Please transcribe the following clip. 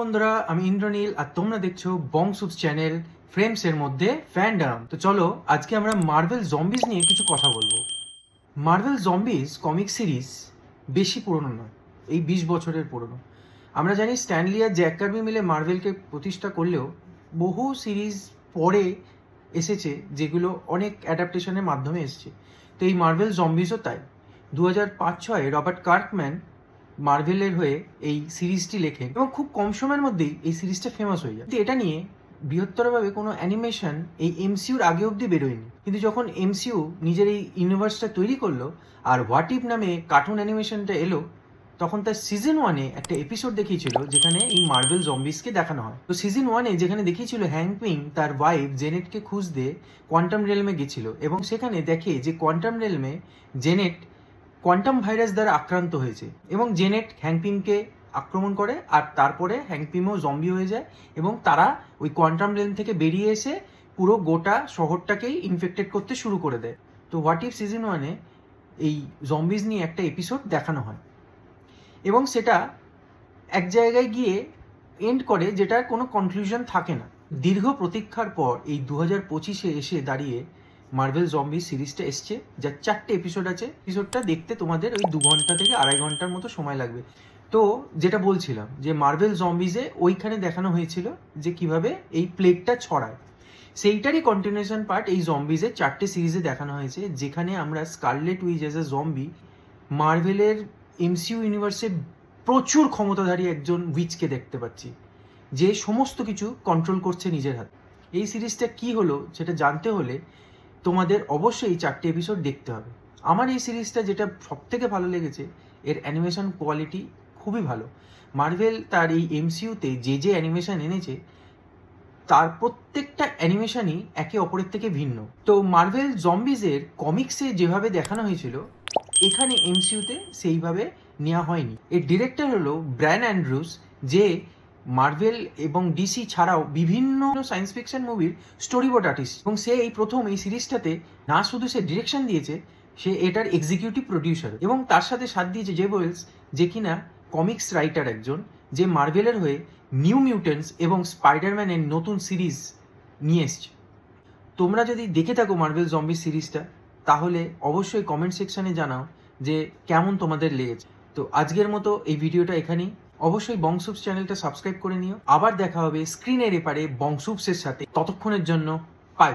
বন্ধুরা, আমি ইন্দ্রনীল আর তোমরা দেখছো বংসুপস চ্যানেল ফ্রেমসের মধ্যে ফ্যান্ডাম। তো চলো আজকে আমরা মার্ভেল জম্বিজ নিয়ে কিছু কথা বলবো। মার্ভেল জম্বিজ কমিক সিরিজ বেশি পুরনো নয়, এই 20 বছরের পুরনো। আমরা জানি স্ট্যানলি আর জ্যাক কার্বি মিলে মার্ভেলকে প্রতিষ্ঠা করলেও বহু সিরিজ পরে এসেছে যেগুলো অনেক অ্যাডাপ্টেশনের মাধ্যমে এসেছে। তো এই মার্ভেল জম্বিজও তাই। 2005-06 রবার্ট কার্কম্যান মার্ভেলের হয়ে এই সিরিজটি লেখেন এবং খুব কম সময়ের মধ্যেই এই সিরিজটা ফেমাস হয়ে যায়। কিন্তু এটা নিয়ে বৃহত্তরভাবে কোনো অ্যানিমেশন এই এমসিউর আগে অবধি বেরোয়নি। কিন্তু যখন এমসিইউ নিজের এই ইউনিভার্সটা তৈরি করলো আর হোয়াট ইফ নামে কার্টুন অ্যানিমেশনটা এলো, তখন তার সিজন 1-এ একটা এপিসোড দেখিয়েছিল যেখানে এই মার্ভেল জম্বিসকে দেখানো হয়। তো সিজন 1-এ যেখানে দেখিয়েছিল হ্যাংক পিং তার ওয়াইফ জেনেটকে খুঁজতে কোয়ান্টাম রেলমে গেছিল এবং সেখানে দেখে যে কোয়ান্টাম রেলমে জেনেট কোয়ান্টাম ভাইরাস দ্বারা আক্রান্ত হয়েছে এবং জেনেট হ্যাংপিংকে আক্রমণ করে আর তারপরে হ্যাংপিংও জম্বি হয়ে যায় এবং তারা ওই কোয়ান্টাম রেলম থেকে বেরিয়ে এসে পুরো গোটা শহরটাকেই ইনফেক্টেড করতে শুরু করে দেয়। তো হোয়াট ইফ সিজন 1-এ এই জম্বিজ নিয়ে একটা এপিসোড দেখানো হয় এবং সেটা এক জায়গায় গিয়ে এন্ড করে যেটার কোনো কনক্লুশন থাকে না। দীর্ঘ প্রতীক্ষার পর এই 2025-এ এসে দাঁড়িয়ে মার্ভেল জম্বি সিরিজটা এসছে, যার 4টে এপিসোড আছে। এপিসোডটা দেখতে তোমাদের ওই 2 ঘন্টা থেকে 2.5 ঘন্টার মতো সময় লাগবে। তো যেটা বলছিলাম যে মার্ভেল জম্বিজে ওইখানে দেখানো হয়েছিল যে কিভাবে এই প্লেগটা ছড়ায়, সেইটারই কন্টিনিউশন পার্ট এই জম্বিজের 4টে সিরিজে দেখানো হয়েছে, যেখানে আমরা Scarlet Witch as a zombie মার্ভেলের এমসিইউ ইউনিভার্সে প্রচুর ক্ষমতাধারী একজন উইচকে দেখতে পাচ্ছি যে সমস্ত কিছু কন্ট্রোল করছে নিজের হাতে। এই সিরিজটা কি হলো সেটা জানতে হলে তোমাদের অবশ্যই এই 4টে এপিসোড দেখতে হবে। আমার এই সিরিজটা যেটা সব থেকে ভালো লেগেছে, এর অ্যানিমেশন কোয়ালিটি খুবই ভালো। মার্ভেল তার এই এমসিইউতে যে অ্যানিমেশন এনেছে তার প্রত্যেকটা অ্যানিমেশনই একে অপরের থেকে ভিন্ন। তো মার্ভেল জম্বিজের কমিক্সে যেভাবে দেখানো হয়েছিল এখানে এমসিইউতে সেইভাবে নেওয়া হয়নি। এর ডিরেক্টর হলো ব্রায়ান অ্যান্ড্রুস, যে মার্ভেল এবং ডিসি ছাড়াও বিভিন্ন সায়েন্স ফিকশন মুভির স্টোরি বোর্ড আর্টিস্ট, এবং সে এই প্রথম এই সিরিজটাতে না শুধু সে ডিরেকশন দিয়েছে, সে এটার এক্সিকিউটিভ প্রডিউসার এবং তার সাথে সাথ দিয়েছে জেব ওয়েলস, যে কিনা কমিক্স রাইটার একজন, যে মার্ভেলের হয়ে নিউ মিউটেন্টস এবং স্পাইডারম্যানের নতুন সিরিজ নিয়ে এসছে। তোমরা যদি দেখে থাকো মার্ভেল জম্বি সিরিজটা, তাহলে অবশ্যই কমেন্ট সেকশনে জানাও যে কেমন তোমাদের লেগেছে। তো আজকের মতো এই ভিডিওটা এখানেই। অবশ্যই বংসুপস চ্যানেলটা সাবস্ক্রাইব করে নিও। আবার দেখা হবে স্ক্রিনের এপারে বংসুপসের সাথে। ততক্ষণের জন্য বাই।